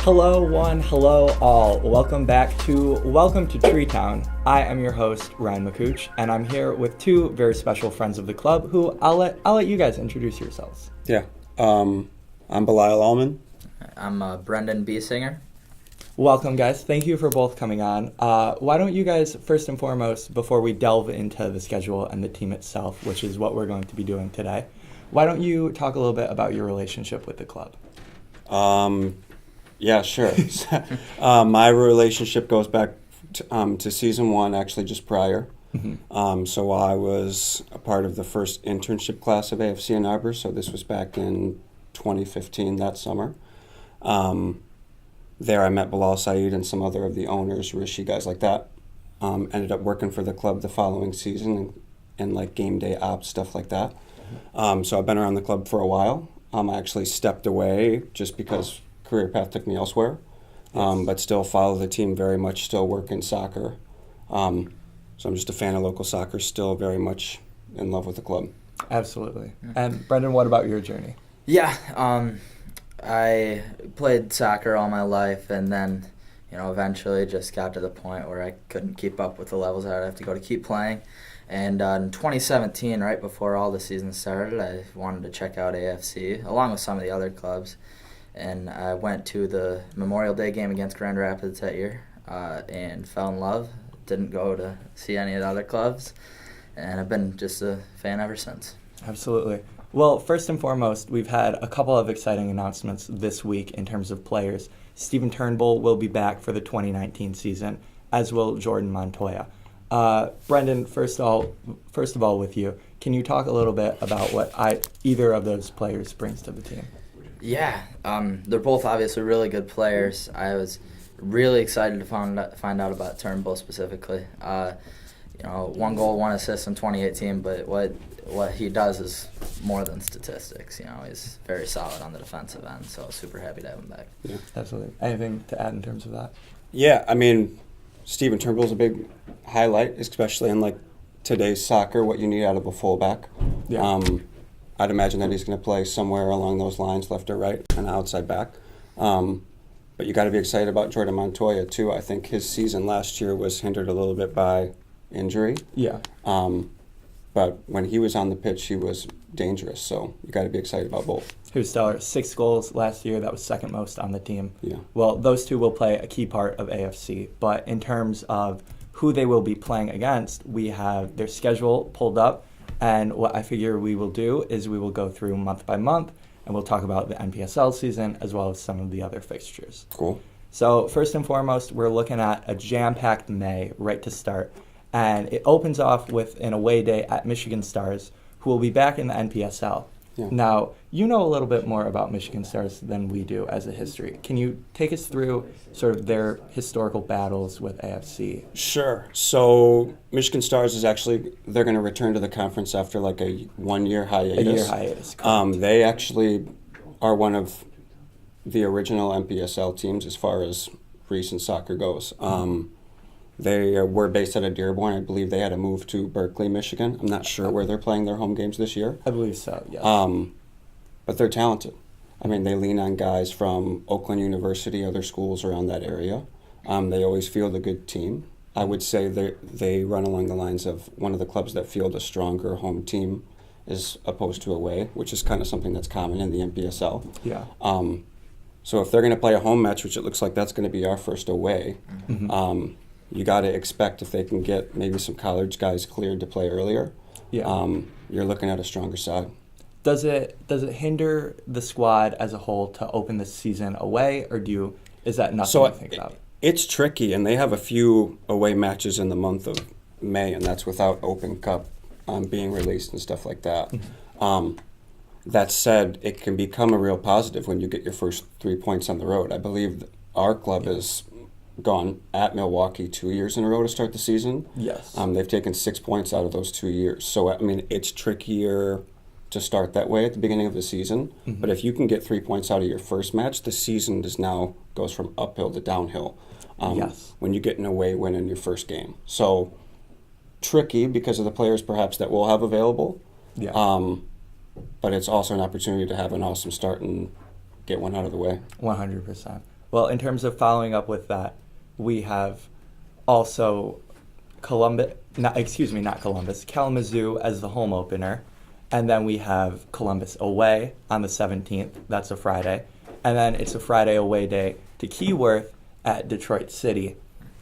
Hello one, hello all. Welcome to Tree Town. I am your host, Ryan McCooch, and I'm here with two very special friends of the club who I'll let you guys introduce yourselves. Yeah, I'm Billyle Allman. I'm Brendan B. Singer. Welcome, guys. Thank you for both coming on. Why don't you guys, first and foremost, before we delve into the schedule and the team itself, which is what we're going to be doing today, why don't you talk a little bit about your relationship with the club? Yeah, sure. My relationship goes back to season one, actually just prior. Mm-hmm. So I was a part of the first internship class of AFC in Arbor, so this was back in 2015, that summer. There I met Billyle Saeed and some other of the owners, Rishi, guys like that. Ended up working for the club the following season and like game day ops, stuff like that. So I've been around the club for a while. I actually stepped away just because career path took me elsewhere, but still follow the team very much, still work in soccer. So I'm just a fan of local soccer, still very much in love with the club. Absolutely. And Brendan, what about your journey? Yeah, I played soccer all my life, and then, eventually just got to the point where I couldn't keep up with the levels that I'd have to go to keep playing. And in 2017, right before all the season started, I wanted to check out AFC, along with some of the other clubs. And I went to the Memorial Day game against Grand Rapids that year and fell in love. Didn't go to see any of the other clubs, and I've been just a fan ever since. Absolutely. Well, first and foremost, we've had a couple of exciting announcements this week in terms of players. Stephen Turnbull will be back for the 2019 season, as will Jordan Montoya. Brendan, first of all, with you, can you talk a little bit about what either of those players brings to the team? Yeah, they're both obviously really good players. I was really excited to find out about Turnbull specifically. 1 goal, 1 assist in 2018, but what he does is more than statistics. He's very solid on the defensive end, so super happy to have him back. Yeah, absolutely. Anything to add in terms of that? Yeah, I mean, Stephen Turnbull's a big highlight, especially in like today's soccer, what you need out of a fullback. Yeah. I'd imagine that he's going to play somewhere along those lines, left or right, and outside back. But you got to be excited about Jordan Montoya too. I think his season last year was hindered a little bit by injury. Yeah. But when he was on the pitch, he was dangerous. So you got to be excited about both. He was stellar. 6 goals last year. That was second most on the team. Yeah. Well, those two will play a key part of AFC. But in terms of who they will be playing against, we have their schedule pulled up. And what I figure we will do is we will go through month by month, and we'll talk about the NPSL season as well as some of the other fixtures. Cool. So first and foremost, we're looking at a jam-packed May right to start. And it opens off with an away day at Michigan Stars, who will be back in the NPSL. Yeah. Now, you know a little bit more about Michigan Stars than we do as a history. Can you take us through sort of their historical battles with AFC? Sure. So Michigan Stars is actually, they're going to return to the conference after like a 1-year hiatus. A year hiatus, correct. They actually are one of the original NPSL teams as far as recent soccer goes. They were based out of Dearborn. I believe they had to move to Berkeley, Michigan. I'm not sure where they're playing their home games this year. I believe so, yes. But they're talented. I mean, they lean on guys from Oakland University, other schools around that area. They always field a good team. I would say they run along the lines of one of the clubs that field a stronger home team as opposed to away, which is kind of something that's common in the NPSL. Yeah. So if they're going to play a home match, which it looks like that's going to be our first away, you got to expect if they can get maybe some college guys cleared to play earlier, you're looking at a stronger side. Does it hinder the squad as a whole to open the season away, or is that nothing to think about? It's tricky, and they have a few away matches in the month of May, and that's without Open Cup being released and stuff like that. That said, it can become a real positive when you get your first 3 points on the road. I believe our club has gone at Milwaukee 2 years in a row to start the season. Yes. They've taken 6 points out of those 2 years. So, I mean, it's trickier to start that way at the beginning of the season. But if you can get 3 points out of your first match, the season goes from uphill to downhill when you get an away win in your first game. So, tricky because of the players perhaps that we'll have available. Yeah. But it's also an opportunity to have an awesome start and get one out of the way. 100%. Well, in terms of following up with that, we have also Kalamazoo as the home opener. And then we have Columbus away on the 17th. That's a Friday. And then it's a Friday away day to Keyworth at Detroit City.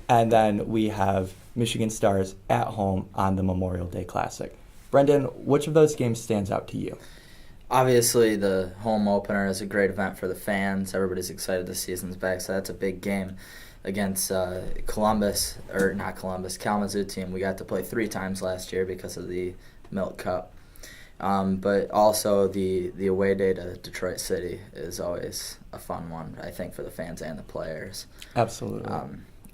And then we have Michigan Stars at home on the Memorial Day Classic. Brendan, which of those games stands out to you? Obviously, the home opener is a great event for the fans. Everybody's excited the season's back, so that's a big game against Kalamazoo team. We got to play 3 times last year because of the Milk Cup. But also the away day to Detroit City is always a fun one, I think, for the fans and the players. Absolutely.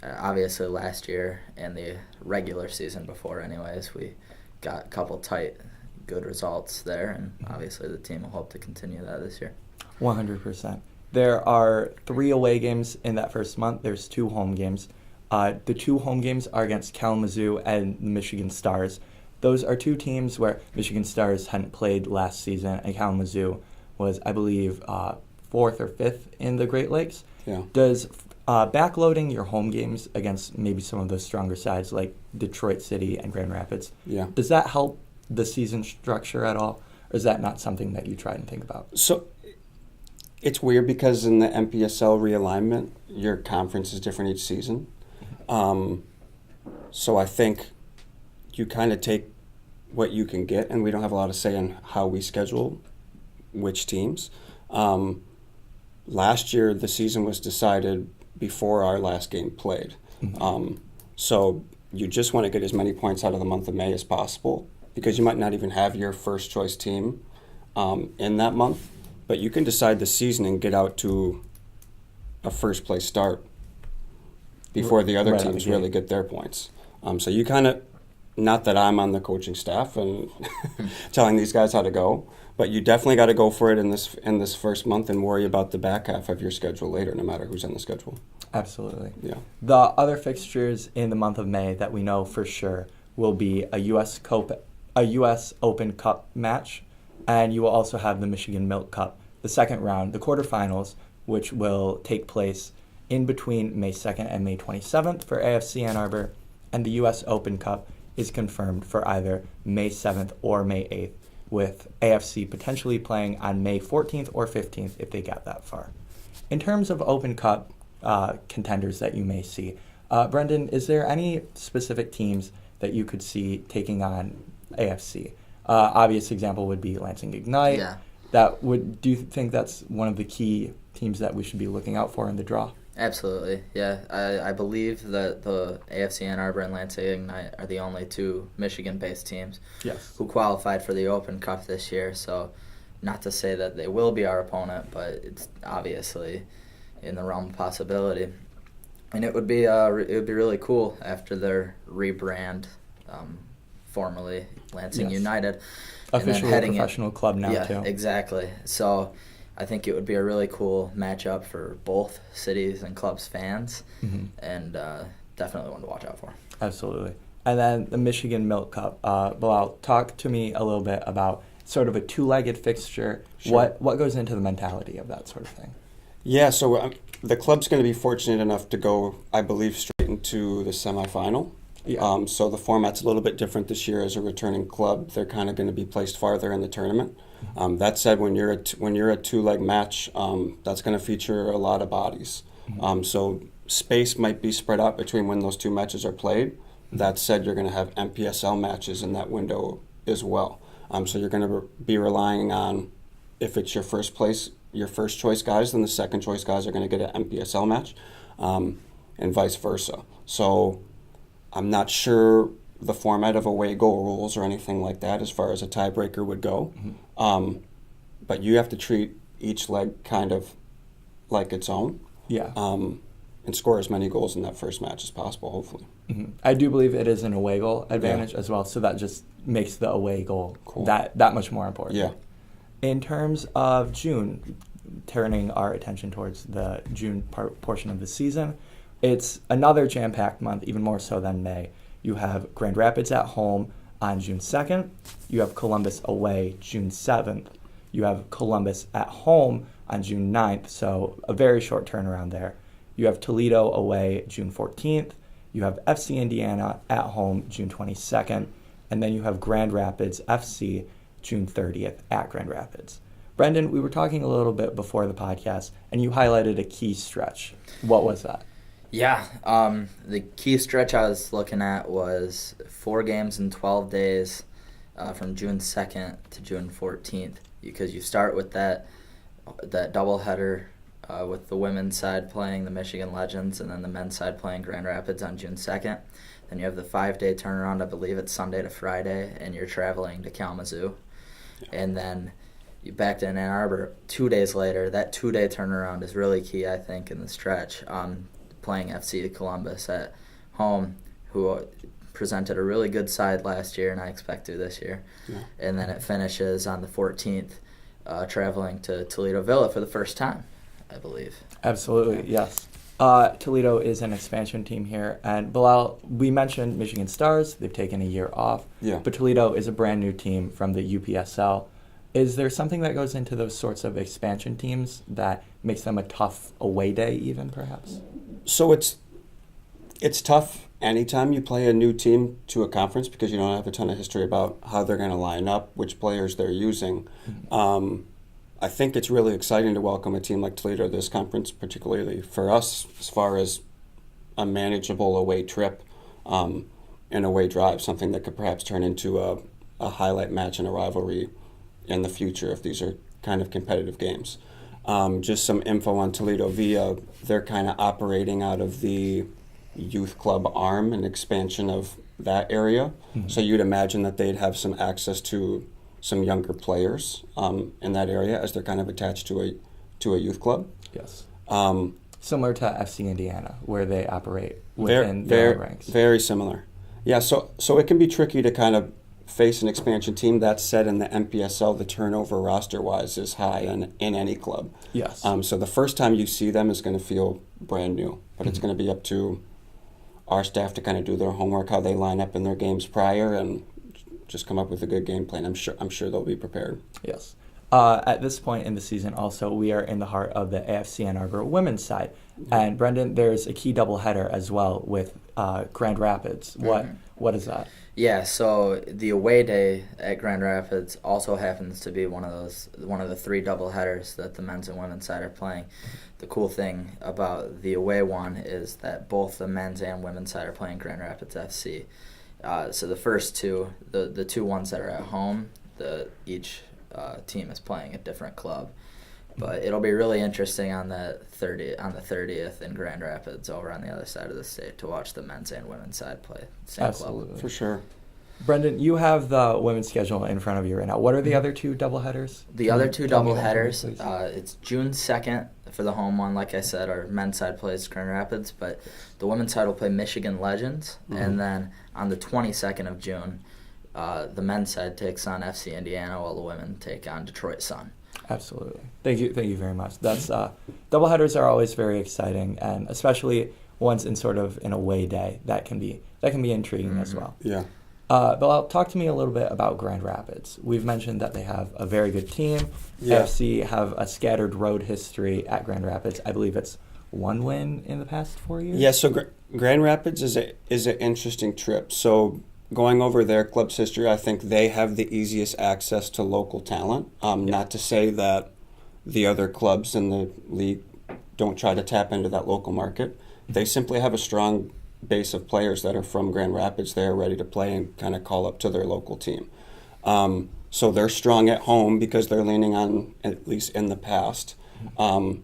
Obviously, last year and the regular season before anyways, we got a couple tight, good results there, and obviously the team will hope to continue that this year. 100%. There are 3 away games in that first month. There's 2 home games. The 2 home games are against Kalamazoo and the Michigan Stars. Those are 2 teams where Michigan Stars hadn't played last season, and Kalamazoo was, I believe, 4th or 5th in the Great Lakes. Yeah. Does backloading your home games against maybe some of those stronger sides like Detroit City and Grand Rapids, does that help the season structure at all, or is that not something that you try and think about? So it's weird because in the NPSL realignment, your conference is different each season. So I think you kind of take what you can get, and we don't have a lot of say in how we schedule which teams. Last year, the season was decided before our last game played. So you just want to get as many points out of the month of May as possible, because you might not even have your first choice team in that month, but you can decide the season and get out to a first place start before the other teams really get their points. So you kind of, not that I'm on the coaching staff and telling these guys how to go, but you definitely got to go for it in this first month and worry about the back half of your schedule later, no matter who's on the schedule. Absolutely. Yeah. The other fixtures in the month of May that we know for sure will be a U.S. Open Cup match, and you will also have the Michigan Milk Cup, the second round, the quarterfinals, which will take place in between May 2nd and May 27th for AFC Ann Arbor, and the U.S. Open Cup is confirmed for either May 7th or May 8th, with AFC potentially playing on May 14th or 15th if they get that far. In terms of Open Cup contenders that you may see, Brendan, is there any specific teams that you could see taking on AFC? Obvious example would be Lansing Ignite. Yeah. Do you think that's one of the key teams that we should be looking out for in the draw? Absolutely, yeah. I believe that the AFC Ann Arbor and Lansing Ignite are the only 2 Michigan-based teams who qualified for the Open Cup this year. So, not to say that they will be our opponent, but it's obviously in the realm of possibility. And it would be really cool after their rebrand, formerly Lansing United, officially a professional club now too. Yeah, exactly. So I think it would be a really cool matchup for both cities and clubs fans, and definitely one to watch out for. Absolutely. And then the Michigan Milk Cup. Billyle, talk to me a little bit about sort of a 2-legged fixture. Sure. What goes into the mentality of that sort of thing? Yeah, so the club's going to be fortunate enough to go, I believe, straight into the semifinal. Yeah. So the format's a little bit different this year as a returning club. They're kind of going to be placed farther in the tournament. That said, when you're a 2-leg match, that's going to feature a lot of bodies. So space might be spread out between when those 2 matches are played. That said, you're going to have NPSL matches in that window as well. So you're going to be relying on, if it's your first choice guys, then the second choice guys are going to get an NPSL match, and vice versa. So I'm not sure the format of away goal rules or anything like that as far as a tiebreaker would go. But you have to treat each leg kind of like its own. Yeah. And score as many goals in that first match as possible, hopefully. I do believe it is an away goal advantage as well, so that just makes the away goal that much more important. Yeah. In terms of June, turning our attention towards the June portion of the season, it's another jam-packed month, even more so than May. You have Grand Rapids at home on June 2nd. You have Columbus away June 7th. You have Columbus at home on June 9th, so a very short turnaround there. You have Toledo away June 14th. You have FC Indiana at home June 22nd. And then you have Grand Rapids FC June 30th at Grand Rapids. Brendan, we were talking a little bit before the podcast, and you highlighted a key stretch. What was that? Yeah, the key stretch I was looking at was 4 games in 12 days from June 2nd to June 14th, because you start with that doubleheader with the women's side playing the Michigan Legends and then the men's side playing Grand Rapids on June 2nd. Then you have the 5-day turnaround, I believe it's Sunday to Friday, and you're traveling to Kalamazoo. And then you back to Ann Arbor 2 days later. That 2-day turnaround is really key, I think, in the stretch. Playing FC Columbus at home, who presented a really good side last year, and I expect to this year. Yeah. And then it finishes on the 14th, traveling to Toledo Villa for the first time, I believe. Absolutely, yes. Toledo is an expansion team here, and Billyle, we mentioned Michigan Stars. They've taken a year off, but Toledo is a brand new team from the UPSL. Is there something that goes into those sorts of expansion teams that makes them a tough away day even, perhaps? So it's tough anytime you play a new team to a conference because you don't have a ton of history about how they're going to line up, which players they're using. Mm-hmm. I think it's really exciting to welcome a team like Toledo to this conference, particularly for us as far as a manageable away trip and away drive, something that could perhaps turn into a highlight match and a rivalry in the future if these are kind of competitive games. Just some info on Toledo Villa. They're kind of operating out of the youth club arm and expansion of that area. Mm-hmm. So you'd imagine that they'd have some access to some younger players in that area as they're kind of attached to a youth club. Yes. Similar to FC Indiana, where they operate within their ranks. Very similar. Yeah, so it can be tricky to kind of face an expansion team. That said, in the NPSL, the turnover roster-wise is high in any club. Yes. So the first time you see them is going to feel brand new, but it's going to be up to our staff to kind of do their homework, how they line up in their games prior, and just come up with a good game plan. I'm sure they'll be prepared. Yes. At this point in the season, also, we are in the heart of the AFC Ann Arbor women's side. Mm-hmm. And Brendan, there's a key doubleheader as well with Grand Rapids. What is that? Yeah, so the away day at Grand Rapids also happens to be one of the 3 doubleheaders that the men's and women's side are playing. The cool thing about the away one is that both the men's and women's side are playing Grand Rapids FC. So the first 2, the 2 ones that are at home, each team is playing a different club. But it'll be really interesting on the 30th in Grand Rapids over on the other side of the state to watch the men's and women's side play same Absolutely. club. For sure. Brendan, you have the women's schedule in front of you right now. What are the other 2 doubleheaders? The other 2 doubleheaders, it's June 2nd for the home one. Like I said, our men's side plays Grand Rapids, but the women's side will play Michigan Legends. Mm-hmm. And then on the 22nd of June, the men's side takes on FC Indiana while the women take on Detroit Sun. Absolutely. Thank you very much. That's doubleheaders are always very exciting, and especially ones in sort of an away day that can be intriguing mm-hmm. as well. Yeah. Billyle, talk to me a little bit about Grand Rapids. We've mentioned that they have a very good team. Yeah. AFC have a scattered road history at Grand Rapids. I believe it's 1 win in the past 4 years. Yeah. So Grand Rapids is an interesting trip. So going over their club's history, I think they have the easiest access to local talent. Not to say that the other clubs in the league don't try to tap into that local market. They simply have a strong base of players that are from Grand Rapids. They are ready to play and kind of call up to their local team. So they're strong at home because they're leaning on, at least in the past, some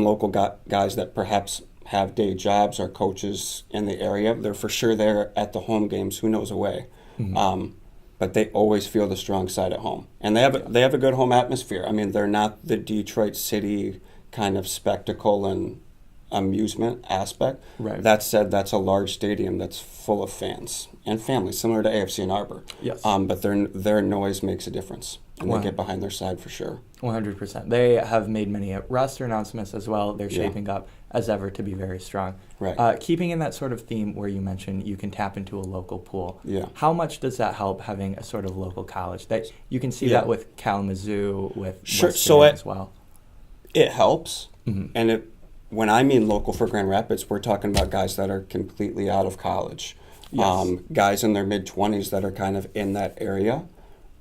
local guys that perhaps have day jobs or coaches in the area. They're for sure there at the home games. Who knows away? Mm-hmm. But they always feel the strong side at home, and they have a good home atmosphere. I mean, they're not the Detroit City kind of spectacle and amusement aspect. Right. That said, that's a large stadium that's full of fans and families, similar to AFC Ann Arbor. Yes. But their noise makes a difference, and they get behind their side for sure. 100%. They have made many roster announcements as well. They're shaping up as ever to be very strong. Right. Keeping in that sort of theme where you mentioned you can tap into a local pool. Yeah. How much does that help having a sort of local college? That you can see that with Kalamazoo, with sure. West Virginia as well. It helps, mm-hmm. and when I mean local for Grand Rapids, we're talking about guys that are completely out of college. Yes. Guys in their mid-20s that are kind of in that area,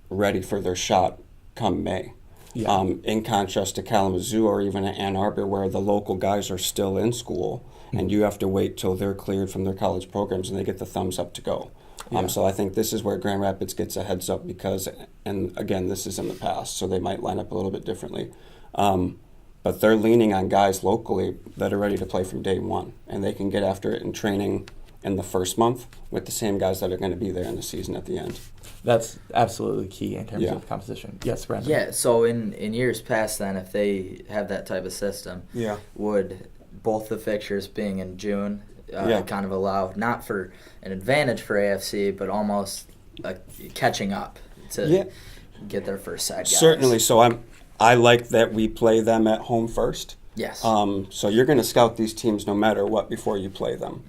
ready for their shot come May. Yeah. In contrast to Kalamazoo or even Ann Arbor, where the local guys are still in school, and you have to wait till they're cleared from their college programs and they get the thumbs up to go. Yeah. So I think this is where Grand Rapids gets a heads up because, and again, this is in the past, so they might line up a little bit differently. But they're leaning on guys locally that are ready to play from day one, and they can get after it in training in the first month with the same guys that are going to be there in the season at the end. That's absolutely key in terms Yeah. of composition. Yes, Brandon? Yeah, so in years past then, if they have that type of system, Yeah. would both the fixtures being in June Yeah. kind of allow, not for an advantage for AFC, but almost catching up to Yeah. get their first side guys? Certainly. So I like that we play them at home first. Yes. So you're going to scout these teams no matter what before you play them.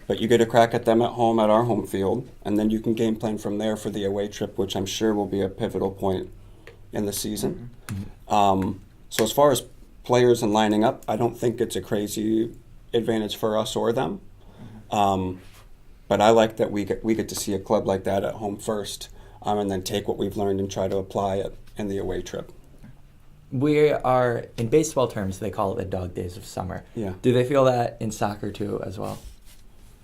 But you get a crack at them at home at our home field, and then you can game plan from there for the away trip, which I'm sure will be a pivotal point in the season. So as far as players and lining up, I don't think it's a crazy advantage for us or them. But I like that we get to see a club like that at home first, and then take what we've learned and try to apply it in the away trip. We are, in baseball terms, they call it the dog days of summer. Yeah. Do they feel that in soccer too as well?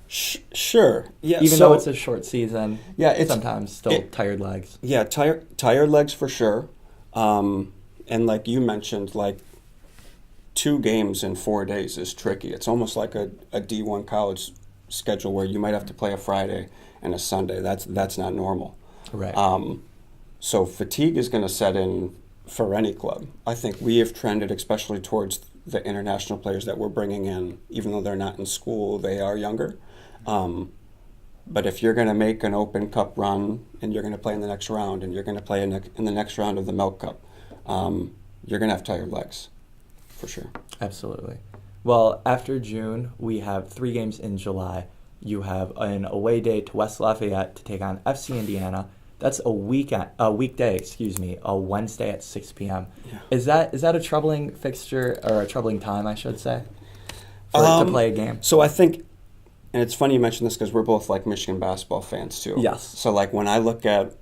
Sure. Yeah. Even so, though it's a short season, Yeah, it's- sometimes still tired legs. Yeah, tired legs for sure. And like you mentioned, like 2 games in 4 days is tricky. It's almost like a D1 college schedule where you might have to play a Friday and a Sunday. That's not normal. Right. So fatigue is going to set in for any club. I think we have trended, especially towards the international players that we're bringing in, even though they're not in school, they are younger. But if you're going to make an Open Cup run and you're going to play in the next round and you're going to play in the next round of the Milk Cup, you're going to have tired legs, for sure. Absolutely. Well, after June, we have 3 games in July. You have an away day to West Lafayette to take on FC Indiana. That's a weekday, a Wednesday at 6 p.m. Yeah. Is that a troubling fixture, or a troubling time, I should say, to play a game? So I think, and it's funny you mention this because we're both like Michigan basketball fans too. Yes. So like when I look at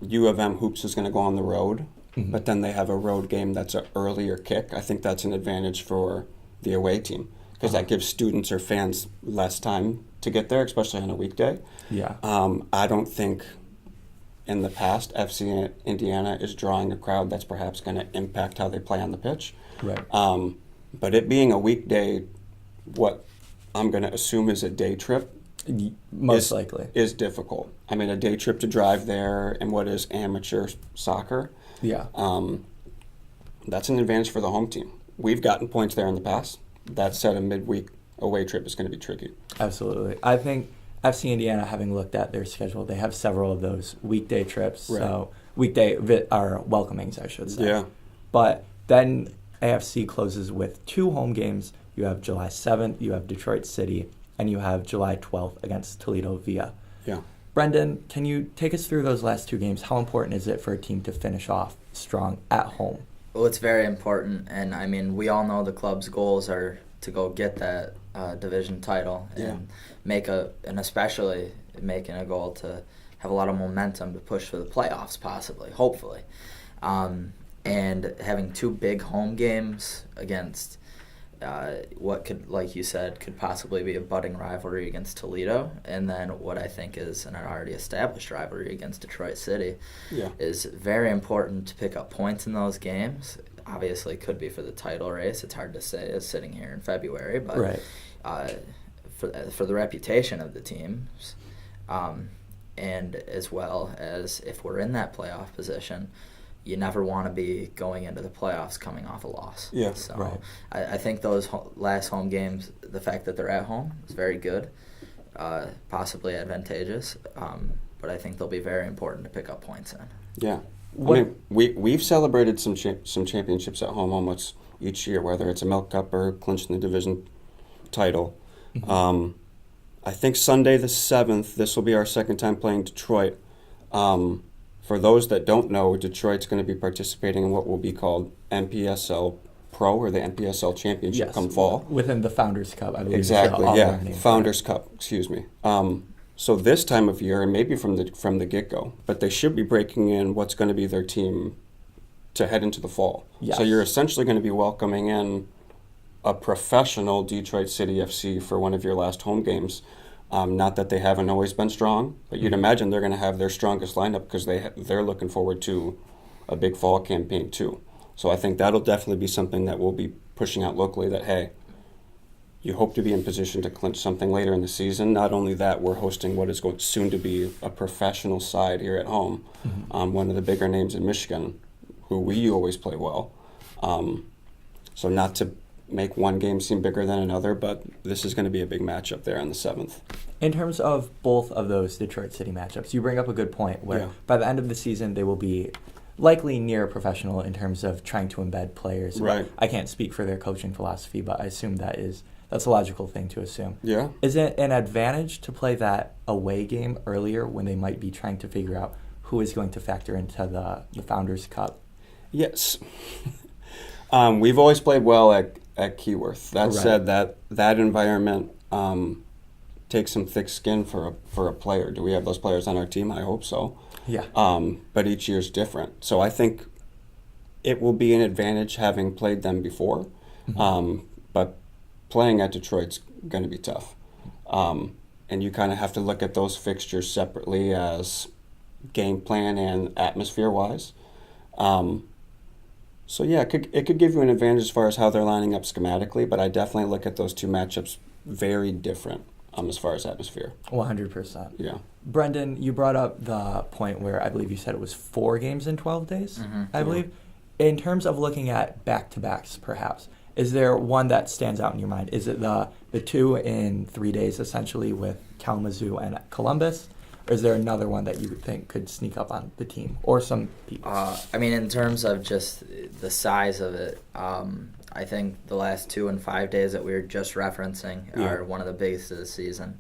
U of M hoops is going to go on the road, Mm-hmm. but then they have a road game that's an earlier kick. I think that's an advantage for the away team because that gives students or fans less time to get there, especially on a weekday. Yeah. I don't think in the past FC Indiana is drawing a crowd that's perhaps going to impact how they play on the pitch. Right. But it being a weekday, what I'm going to assume is a day trip, Most likely. is difficult. I mean, a day trip to drive there in what is amateur soccer, Yeah. that's an advantage for the home team. We've gotten points there in the past. That said, a midweek away trip is going to be tricky. Absolutely. I think FC Indiana, having looked at their schedule, they have several of those weekday trips. Right. So are welcomings, I should say. Yeah. But then AFC closes with 2 home games. You have July 7th, you have Detroit City, and you have July 12th against Toledo Via. Yeah. Brendan, can you take us through those last 2 games? How important is it for a team to finish off strong at home? Well, it's very important, and I mean, we all know the club's goals are to go get that division title and especially making a goal to have a lot of momentum to push for the playoffs, possibly, hopefully. And having 2 big home games against what could, like you said, could possibly be a budding rivalry against Toledo, and then what I think is an already established rivalry against Detroit City, Yeah. is very important to pick up points in those games. Obviously, it could be for the title race. It's hard to say as sitting here in February, but Right. For the reputation of the teams, and as well as if we're in that playoff position, you never want to be going into the playoffs coming off a loss. Yeah. So Right. I think those last home games, the fact that they're at home is very good, possibly advantageous, but I think they'll be very important to pick up points in. Yeah. What- I mean, we've celebrated some championships at home almost each year, whether it's a Milk Cup or clinching the division title. Mm-hmm. I think Sunday the 7th, this will be our second time playing Detroit. For those that don't know, Detroit's going to be participating in what will be called NPSL Pro or the NPSL Championship come fall. Within the Founders Cup, I believe. Exactly, is the yeah, all-around name for Founders it. Cup, excuse me. So this time of year, and maybe from the get-go, but they should be breaking in what's going to be their team to head into the fall. Yes. So you're essentially going to be welcoming in a professional Detroit City FC for one of your last home games. Not that they haven't always been strong, but you'd imagine they're going to have their strongest lineup because they're looking forward to a big fall campaign too. So I think that'll definitely be something that we'll be pushing out locally, that, hey, you hope to be in position to clinch something later in the season. Not only that, we're hosting what is going soon to be a professional side here at home, one of the bigger names in Michigan, who we always play well. So not to make one game seem bigger than another, but this is going to be a big matchup there on the 7th. In terms of both of those Detroit City matchups, you bring up a good point where by the end of the season they will be likely near professional in terms of trying to embed players. Right. I can't speak for their coaching philosophy, but I assume that's a logical thing to assume. Yeah. Is it an advantage to play that away game earlier when they might be trying to figure out who is going to factor into the Founders Cup? Yes. We've always played well at Keyworth. That said, that environment takes some thick skin for a player. Do we have those players on our team? I hope so. Yeah. But each year's different. So I think it will be an advantage having played them before. But playing at Detroit's going to be tough. And you kind of have to look at those fixtures separately as game plan and atmosphere-wise. So yeah, it could give you an advantage as far as how they're lining up schematically, but I definitely look at those two matchups very different as far as atmosphere. 100%. Yeah. Brendan, you brought up the point where I believe you said it was 4 games in 12 days, I believe. In terms of looking at back-to-backs, perhaps, is there one that stands out in your mind? Is it the 2 in 3 days, essentially, with Kalamazoo and Columbus? Or is there another one that you think could sneak up on the team or some people? I mean, in terms of just the size of it, I think the last 2 and 5 days that we were just referencing are one of the biggest of the season.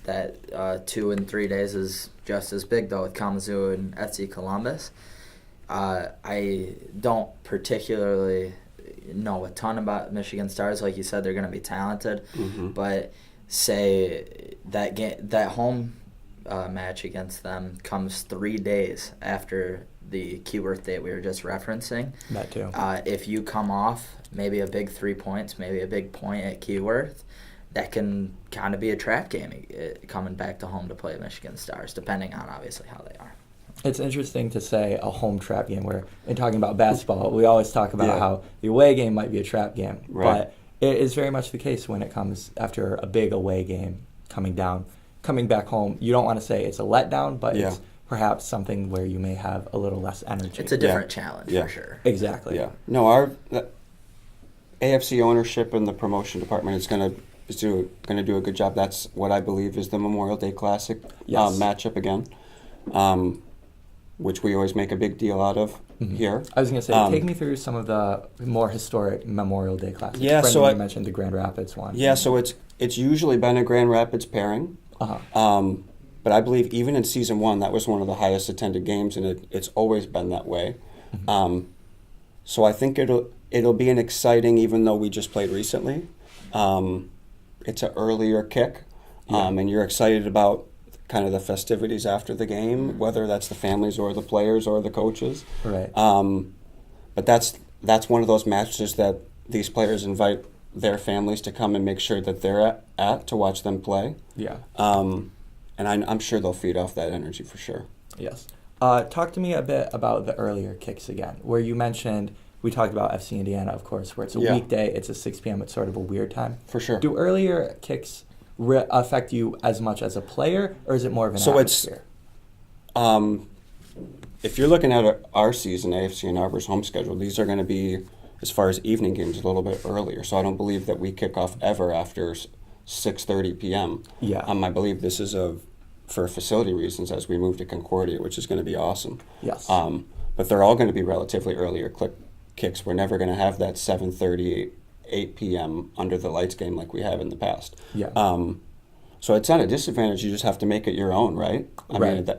That 2 and 3 days is just as big, though, with Kalamazoo and FC Columbus. I don't particularly know a ton about Michigan Stars. Like you said, they're going to be talented. But say that home match against them comes 3 days after the Keyworth date we were just referencing. That too. If you come off maybe a big 3 points, maybe a big point at Keyworth, that can kind of be a trap game coming back to home to play Michigan Stars, depending on obviously how they are. It's interesting to say a home trap game where, in talking about basketball, we always talk about how the away game might be a trap game. Right. But it is very much the case when it comes after a big away game coming back home. You don't want to say it's a letdown, but it's perhaps something where you may have a little less energy. It's a different challenge for sure. Exactly. Yeah. No, our AFC ownership and the promotion department is going to do a good job. That's what I believe is the Memorial Day Classic matchup again, which we always make a big deal out of here. I was going to say, take me through some of the more historic Memorial Day Classics. Yeah, Brendan, so you mentioned the Grand Rapids one. Yeah, so it's usually been a Grand Rapids pairing. But I believe even in season 1, that was one of the highest attended games, and it's always been that way. So I think it'll be an exciting, even though we just played recently. It's an earlier kick, and you're excited about kind of the festivities after the game, whether that's the families or the players or the coaches. Right. But that's one of those matches that these players invite their families to come and make sure that they're at to watch them play. Yeah. And I'm sure they'll feed off that energy for sure. Yes. Talk to me a bit about the earlier kicks again, where you mentioned, we talked about FC Indiana, of course, where it's a weekday, it's a 6 p.m., it's sort of a weird time. For sure. Do earlier kicks affect you as much as a player, or is it more of an atmosphere? If you're looking at our season, AFC and Arbor's home schedule, these are going to be, as far as evening games, a little bit earlier. So I don't believe that we kick off ever after 6:30 p.m. Yeah. I believe this is for facility reasons as we move to Concordia, which is going to be awesome. Yes. But they're all going to be relatively earlier kicks. We're never going to have that 7:30, 8 p.m. under the lights game like we have in the past. Yeah. So it's not a disadvantage. You just have to make it your own, right? I mean,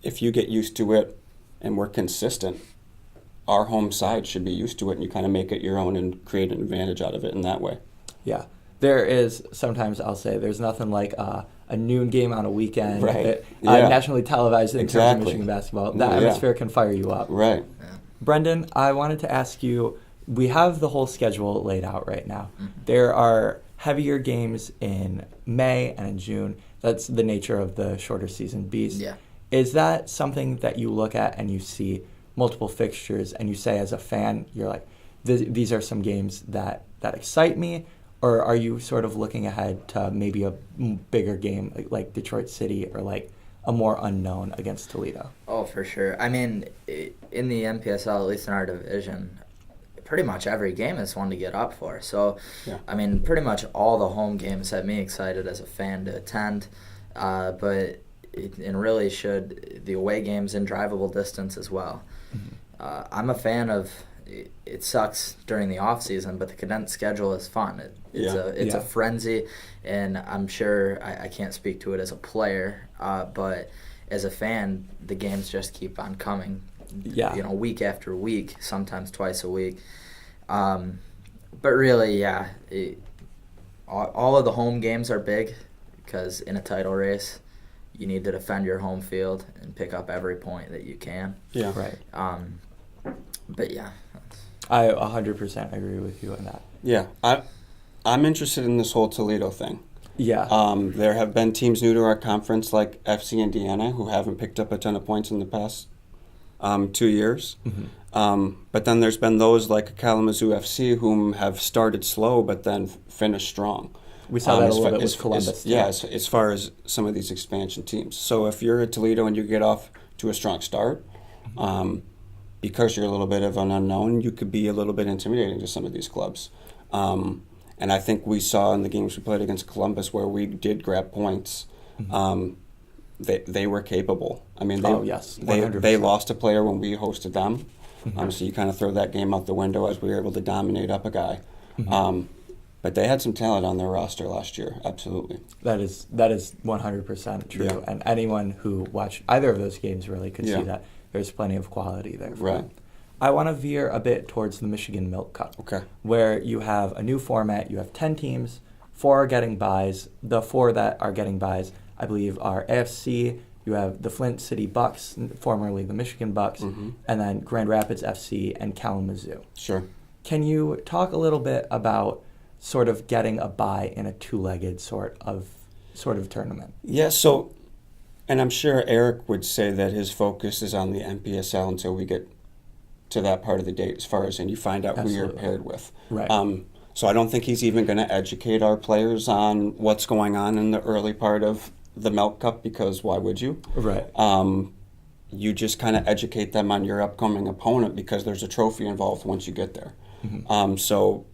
if you get used to it and we're consistent, our home side should be used to it, and you kind of make it your own and create an advantage out of it in that way. Yeah. There is, sometimes I'll say, there's nothing like a noon game on a weekend, Right. Yeah. nationally televised in terms of Exactly. Michigan basketball. That Yeah. atmosphere can fire you up. Right. Brendan, I wanted to ask you, we have the whole schedule laid out right now. Mhm. There are heavier games in May and in June. That's the nature of the shorter season beast. Yeah. Is that something that you look at and you see multiple fixtures and you say as a fan, you're like, these are some games that excite me? Or are you sort of looking ahead to maybe a bigger game like Detroit City or like a more unknown against Toledo? Oh, for sure. I mean, in the NPSL, at least in our division, pretty much every game is one to get up for. So, Yeah. I mean, pretty much all the home games have me excited as a fan to attend. But it really should, the away games in drivable distance as well. Mm-hmm. I'm a fan of, it sucks during the off season, but the condensed schedule is fun. It's a frenzy, and I'm sure I can't speak to it as a player, but as a fan, the games just keep on coming. Yeah. You know, week after week, sometimes twice a week. But really, yeah, all of the home games are big because in a title race, you need to defend your home field and pick up every point that you can. Yeah. Right. But yeah. I 100% agree with you on that. Yeah. I'm interested in this whole Toledo thing. Yeah. There have been teams new to our conference like FC Indiana who haven't picked up a ton of points in the past 2 years. Mm-hmm. But then there's been those like Kalamazoo FC whom have started slow but then finished strong. We saw that a as little fa- bit as- with Columbus. as far as some of these expansion teams. So if you're at Toledo and you get off to a strong start, because you're a little bit of an unknown, you could be a little bit intimidating to some of these clubs. And I think we saw in the games we played against Columbus where we did grab points, they were capable. I mean, Oh, yes, they 100%. lost a player when we hosted them. So you kind of throw that game out the window as we were able to dominate up a guy. But they had some talent on their roster last year, absolutely. That is 100% true. Yeah. And anyone who watched either of those games really could Yeah. see that there's plenty of quality there. Right. I want to veer a bit towards the Michigan Milk Cup, Okay. where you have a new format. You have 10 teams, 4 are getting buys. The 4 that are getting buys, I believe, are AFC. You have the Flint City Bucks, formerly the Michigan Bucks, and then Grand Rapids FC and Kalamazoo. Sure. Can you talk a little bit about sort of getting a bye in a two-legged sort of tournament? Yeah, so, and I'm sure Eric would say that his focus is on the NPSL until we get to that part of the date as far as, and you find out who you're Absolutely. paired with. Right. So I don't think he's even going to educate our players on what's going on in the early part of the Milk Cup because why would you? Right. You just kind of educate them on your upcoming opponent because there's a trophy involved once you get there. So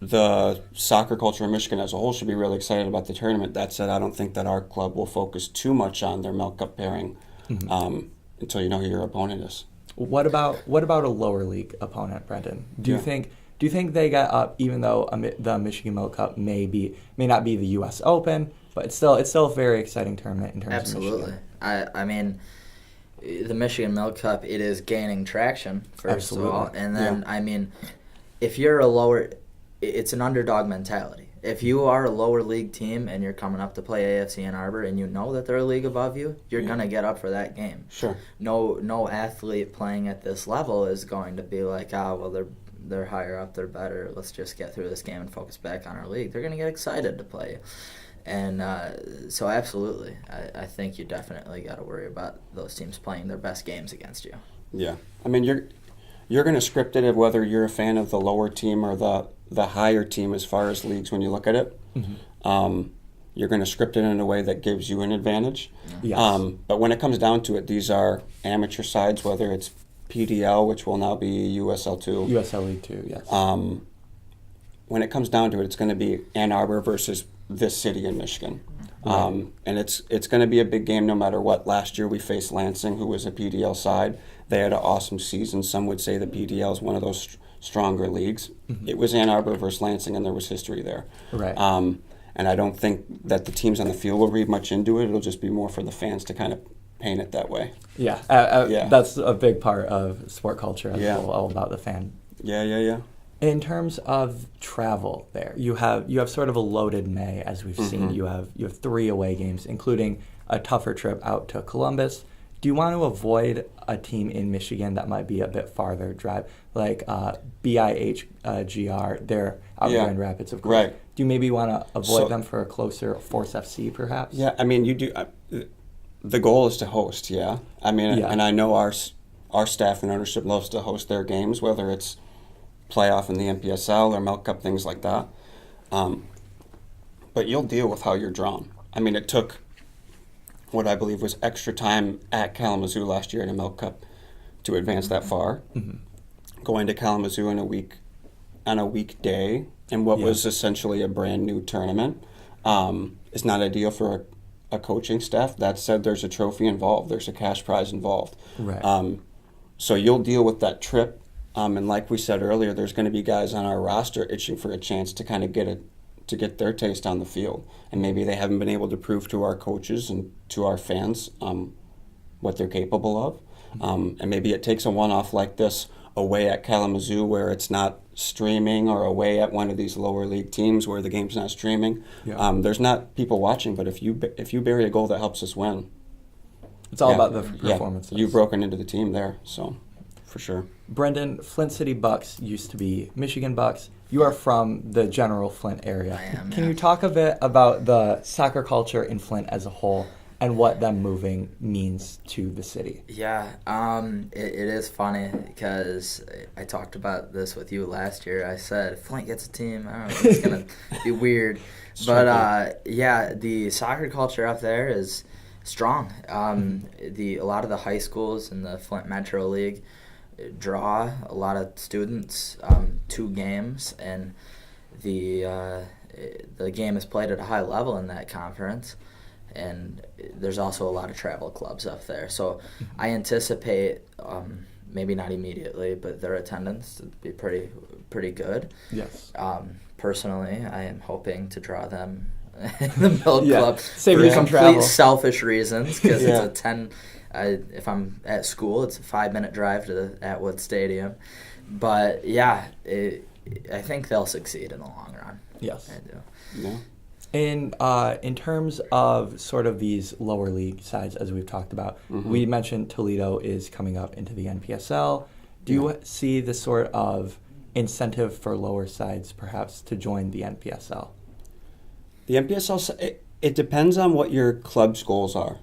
the soccer culture in Michigan as a whole should be really excited about the tournament. That said, I don't think that our club will focus too much on their Milk Cup pairing until you know who your opponent is. What about a lower league opponent, Brendan? Do you think they get up even though the Michigan Milk Cup may not be the U.S. Open, but it's still a very exciting tournament in terms Absolutely. of Michigan. I mean, the Michigan Milk Cup, it is gaining traction, first Absolutely. of all. And then, I mean, if you're a lower, it's an underdog mentality. If you are a lower league team and you're coming up to play AFC in Arbor and you know that they're a league above you, you're going to get up for that game. Sure. No athlete playing at this level is going to be like, well, they're higher up, they're better. Let's just get through this game and focus back on our league. They're going to get excited to play. And so absolutely, I think you definitely got to worry about those teams playing their best games against you. Yeah. I mean, you're going to script it whether you're a fan of the lower team or the higher team as far as leagues when you look at it. You're going to script it in a way that gives you an advantage. Yes. But when it comes down to it, these are amateur sides, whether it's PDL, which will now be USL2. USL League 2, yes. When it comes down to it, it's going to be Ann Arbor versus this city in Michigan. And it's going to be a big game no matter what. Last year we faced Lansing, who was a PDL side. They had an awesome season. Some would say the PDL is one of those stronger leagues. It was Ann Arbor versus Lansing, and there was history there. Right. And I don't think that the teams on the field will read much into it. It'll just be more for the fans to kind of paint it that way. Yeah, Yeah. that's a big part of sport culture as Yeah. well, all about the fan. Yeah. In terms of travel there, you have sort of a loaded May, as we've seen. You have 3 away games, including a tougher trip out to Columbus. Do you want to avoid a team in Michigan that might be a bit farther drive, like BIHGR? They're out in Grand Rapids, of course. Right. Do you maybe want to avoid them for a closer Force FC, perhaps? Yeah, I mean, you do. The goal is to host. Yeah, I mean, and I know our staff and ownership loves to host their games, whether it's playoff in the NPSL or Milk Cup, things like that. But you'll deal with how you're drawn. I mean, it took what I believe was extra time at Kalamazoo last year in a Milk Cup to advance that far. Going to Kalamazoo on a weekday in what was essentially a brand new tournament is not ideal for a coaching staff. That said, there's a trophy involved. There's a cash prize involved. Right. So you'll deal with that trip. And like we said earlier, there's going to be guys on our roster itching for a chance to kind of get their taste on the field, and maybe they haven't been able to prove to our coaches and to our fans what they're capable of. And maybe it takes a one-off like this away at Kalamazoo, where it's not streaming, or away at one of these lower league teams where the game's not streaming. There's not people watching, but if you bury a goal that helps us win, it's all about the performances. You've broken into the team there, so for sure. Brendan, Flint City Bucks used to be Michigan Bucks. You are from the general Flint area. I am, Can you talk a bit about the soccer culture in Flint as a whole and what them moving means to the city? Yeah, it is funny because I talked about this with you last year. I said, if Flint gets a team, I don't know, it's going to be weird. But, the soccer culture up there is strong. A lot of the high schools in the Flint Metro League draw a lot of students to games, and the game is played at a high level in that conference, and there's also a lot of travel clubs up there. So I anticipate, maybe not immediately, but their attendance to be pretty good. Yes. Personally, I am hoping to draw them in the Milk Club Save for you some complete travel. selfish reasons, because it's a 10. If I'm at school, it's a 5-minute drive to the Atwood Stadium. But I think they'll succeed in the long run. Yes. I do. Yeah. In terms of sort of these lower league sides, as we've talked about, we mentioned Toledo is coming up into the NPSL. Do you see the sort of incentive for lower sides perhaps to join the NPSL? The NPSL, it depends on what your club's goals are.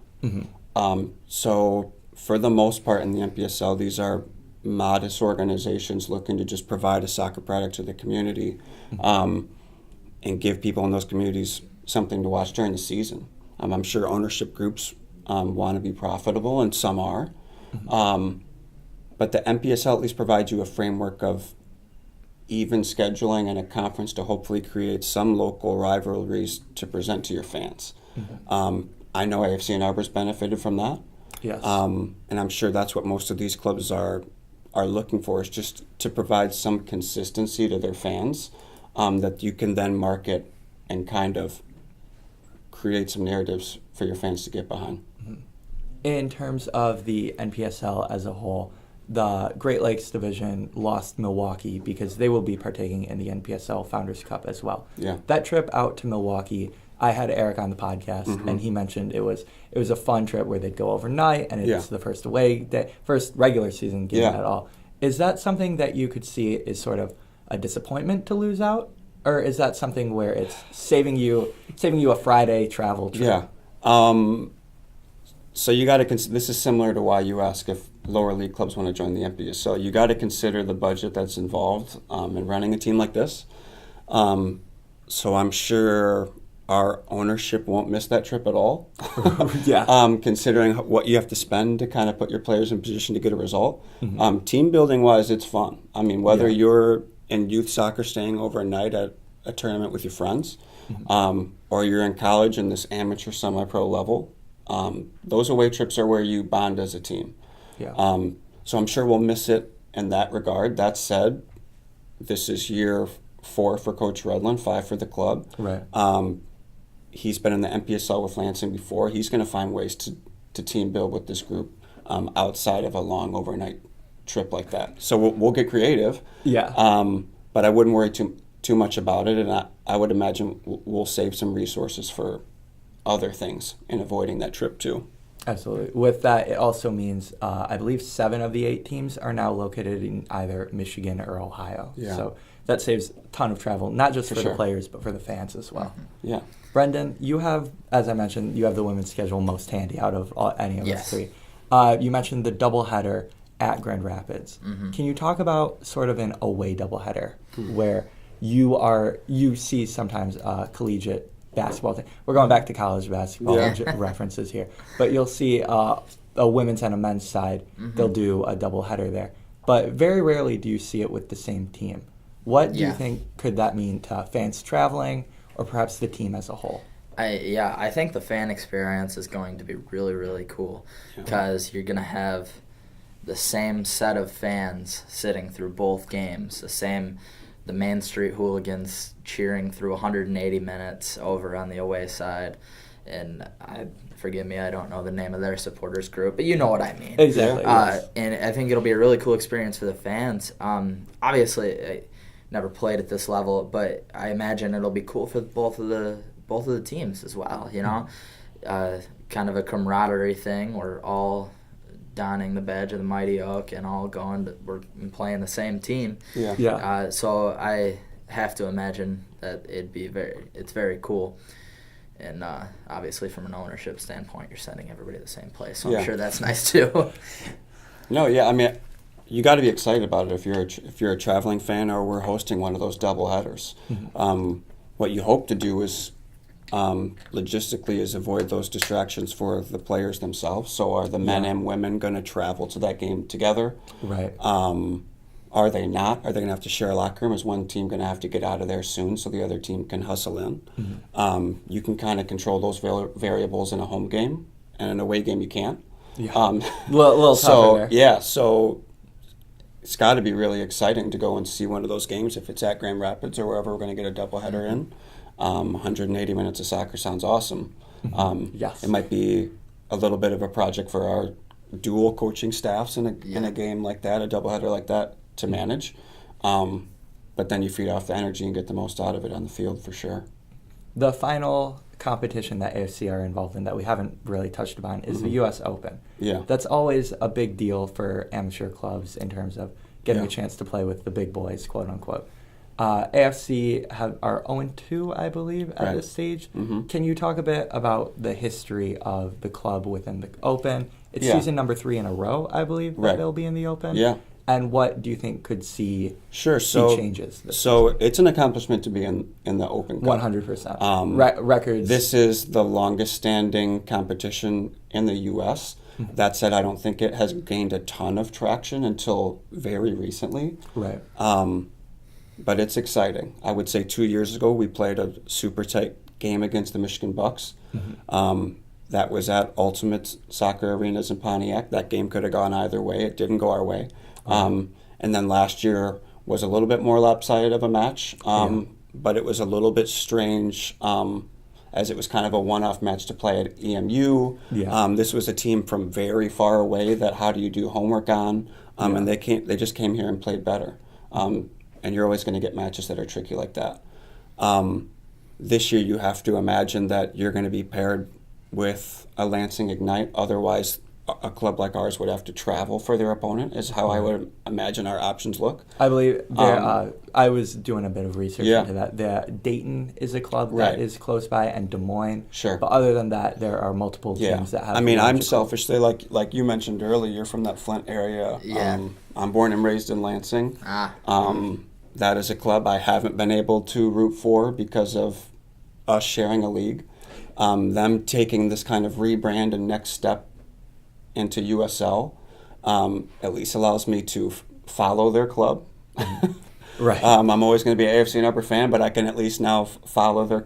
So for the most part in the NPSL, these are modest organizations looking to just provide a soccer product to the community and give people in those communities something to watch during the season. I'm sure ownership groups want to be profitable, and some are. But the NPSL at least provides you a framework of even scheduling and a conference to hopefully create some local rivalries to present to your fans. I know AFC and Arbor's benefited from that. Yes. And I'm sure that's what most of these clubs are looking for, is just to provide some consistency to their fans that you can then market and kind of create some narratives for your fans to get behind. In terms of the NPSL as a whole, the Great Lakes Division lost Milwaukee because they will be partaking in the NPSL Founders Cup as well. Yeah. That trip out to Milwaukee, I had Eric on the podcast, and he mentioned it was a fun trip where they'd go overnight, and it's the first away day, first regular season game at all. Is that something that you could see is sort of a disappointment to lose out, or is that something where it's saving you a Friday travel trip? Yeah. So you got to this is similar to why you ask if lower league clubs want to join the NPSL. So you got to consider the budget that's involved in running a team like this. So I'm sure our ownership won't miss that trip at all. Considering what you have to spend to kind of put your players in position to get a result. Team building wise, it's fun. I mean, whether you're in youth soccer staying overnight at a tournament with your friends, or you're in college in this amateur semi-pro level, those away trips are where you bond as a team. So I'm sure we'll miss it in that regard. That said, this is year 4 for Coach Redlin, 5 for the club. Right. He's been in the NPSL with Lansing before. He's going to find ways to team build with this group outside of a long overnight trip like that. So we'll get creative. Yeah. But I wouldn't worry too much about it, and I would imagine we'll save some resources for other things in avoiding that trip too. Absolutely. With that, it also means I believe 7 of the 8 teams are now located in either Michigan or Ohio. Yeah. So that saves a ton of travel, not just for sure. the players, but for the fans as well. Yeah. Brendan, you have, as I mentioned, you have the women's schedule most handy out of any of us Yes. 3. You mentioned the doubleheader at Grand Rapids. Mm-hmm. Can you talk about sort of an away doubleheader where you see sometimes collegiate basketball team. We're going back to college basketball references here, but you'll see a women's and a men's side. Mm-hmm. They'll do a doubleheader there, but very rarely do you see it with the same team. What do you think could that mean to fans traveling, or perhaps the team as a whole? I think the fan experience is going to be really, really cool because you're going to have the same set of fans sitting through both games, the Main Street hooligans cheering through 180 minutes over on the away side. And forgive me, I don't know the name of their supporters group, but you know what I mean. Exactly. And I think it'll be a really cool experience for the fans. Obviously, I never played at this level, but I imagine it'll be cool for both of the teams as well. You know, kind of a camaraderie thing. We're all donning the badge of the Mighty Oak and all we're playing the same team. Yeah. So I have to imagine that it's very cool. And obviously, from an ownership standpoint, you're sending everybody to the same place. So I'm sure that's nice too. No, yeah, I mean, you got to be excited about it if you're a traveling fan, or we're hosting one of those double headers. Mm-hmm. What you hope to do is logistically is avoid those distractions for the players themselves. So are the men and women going to travel to that game together? Right. Are they not? Are they going to have to share a locker room? Is one team going to have to get out of there soon so the other team can hustle in? Mm-hmm. You can kind of control those variables in a home game, and in an away game you can't. Yeah. Little tougher there. Yeah, so it's got to be really exciting to go and see one of those games if it's at Grand Rapids or wherever we're going to get a doubleheader in. 180 minutes of soccer sounds awesome. Yes. It might be a little bit of a project for our dual coaching staffs in a game like that, a doubleheader like that, to manage. But then you feed off the energy and get the most out of it on the field for sure. The final competition that AFC are involved in that we haven't really touched upon is the U.S. Open. Yeah. That's always a big deal for amateur clubs in terms of getting a chance to play with the big boys, quote unquote. AFC are 0-2, I believe, at this stage. Mm-hmm. Can you talk a bit about the history of the club within the Open? It's season number 3 in a row, I believe, that they'll be in the Open. Yeah. And what do you think could see changes? So it's an accomplishment to be in the Open Cup. 100%. Records. This is the longest standing competition in the U.S. Mm-hmm. That said, I don't think it has gained a ton of traction until very recently. Right. But it's exciting. I would say 2 years ago we played a super tight game against the Michigan Bucks. Mm-hmm. That was at Ultimate Soccer Arenas in Pontiac. That game could have gone either way. It didn't go our way. And then last year was a little bit more lopsided of a match, but it was a little bit strange as it was kind of a one-off match to play at EMU. Yeah. This was a team from very far away that how do you do homework on? And they just came here and played better. And you're always going to get matches that are tricky like that. This year you have to imagine that you're going to be paired with a Lansing Ignite. Otherwise, a club like ours would have to travel for their opponent, is how I would imagine our options look. I believe I was doing a bit of research into that. Dayton is a club that is close by, and Des Moines. Sure. But other than that, there are multiple teams that have... I mean, I'm selfishly, like you mentioned earlier, you're from that Flint area. Yeah. I'm born and raised in Lansing. That is a club I haven't been able to root for because of us sharing a league. Them taking this kind of rebrand and next step into USL at least allows me to follow their club. Right. I'm always going to be an AFC and Upper fan, but I can at least now follow their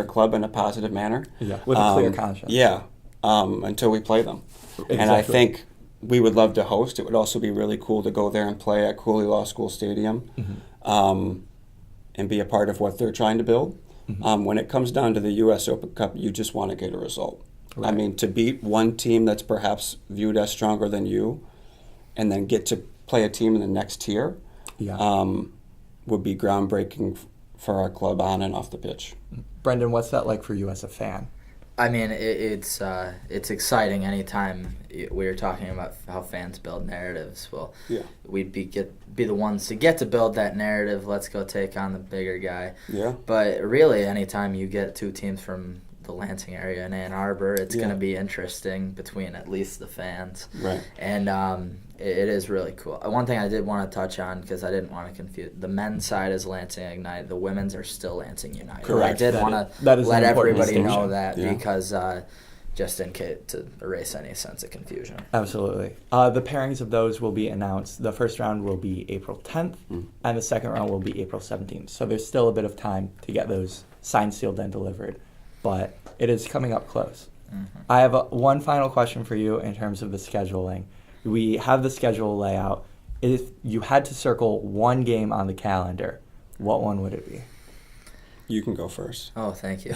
club in a positive manner. Yeah, with a clear conscience. Yeah, until we play them. Exactly. And I think we would love to host. It would also be really cool to go there and play at Cooley Law School Stadium and be a part of what they're trying to build. Mm-hmm. When it comes down to the U.S. Open Cup, you just want to get a result. I mean, to beat one team that's perhaps viewed as stronger than you, and then get to play a team in the next tier, would be groundbreaking for our club on and off the pitch. Brendan, what's that like for you as a fan? I mean, it's exciting anytime we're talking about how fans build narratives. Well, we'd be the ones to get to build that narrative. Let's go take on the bigger guy. Yeah. But really, anytime you get two teams from the Lansing area and Ann Arbor, it's going to be interesting between at least the fans. Right. And it is really cool. One thing I did want to touch on, because I didn't want to confuse, the men's side is Lansing Ignite, the women's are still Lansing United. Correct. I did want to let everybody know that, Yeah. because just in case, to erase any sense of confusion. Absolutely. The pairings of those will be announced. The first round will be April 10th, and the second round will be April 17th. So there's still a bit of time to get those signed, sealed, and delivered. But it is coming up close. I have one final question for you in terms of the scheduling. We have the schedule layout. If you had to circle one game on the calendar, what one would it be? You can go first. Oh, thank you.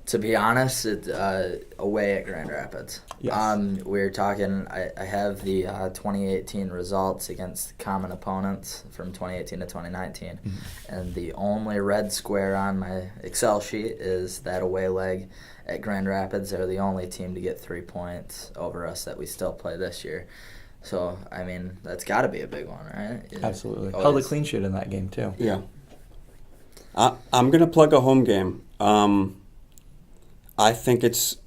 To be honest, it's away at Grand Rapids. Yes. We're talking, I have the 2018 results against common opponents from 2018 to 2019. And the only red square on my Excel sheet is that away leg at Grand Rapids. They're the only team to get 3 points over us that we still play this year. So, I mean, that's got to be a big one, right? Absolutely. Held a clean sheet in that game, too. Yeah. I'm going to plug a home game. I think it's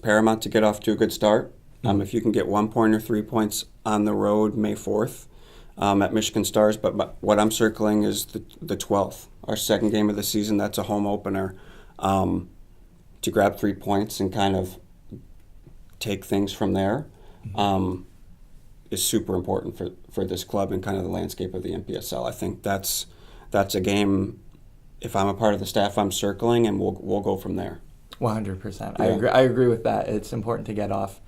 paramount to get off to a good start. If you can get 1 point or 3 points on the road May 4th at Michigan Stars. But what I'm circling is the 12th, our second game of the season. That's a home opener. To grab 3 points and kind of take things from there is super important for this club and kind of the landscape of the NPSL. I think that's a game, if I'm a part of the staff, I'm circling, and we'll go from there. 100%. Yeah. I agree with that. It's important to get off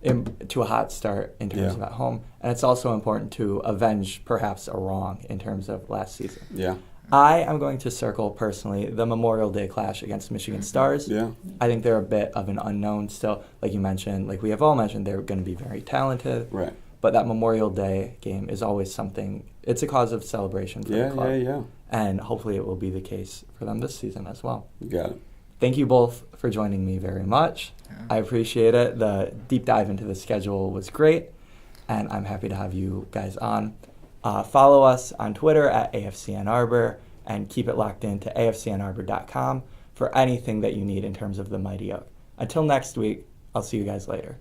to a hot start in terms of at home, and it's also important to avenge perhaps a wrong in terms of last season. Yeah. I am going to circle personally the Memorial Day clash against Michigan Stars. Yeah. I think they're a bit of an unknown still. Like you mentioned, like we have all mentioned, they're going to be very talented. Right. But that Memorial Day game is always something. It's a cause of celebration for the club. Yeah. And hopefully it will be the case for them this season as well. You got it. Thank you both for joining me very much. Yeah. I appreciate it. The deep dive into the schedule was great, and I'm happy to have you guys on. Follow us on Twitter at AFCN Arbor, and keep it locked in to afcnarbor.com for anything that you need in terms of the Mighty Oak. Until next week, I'll see you guys later.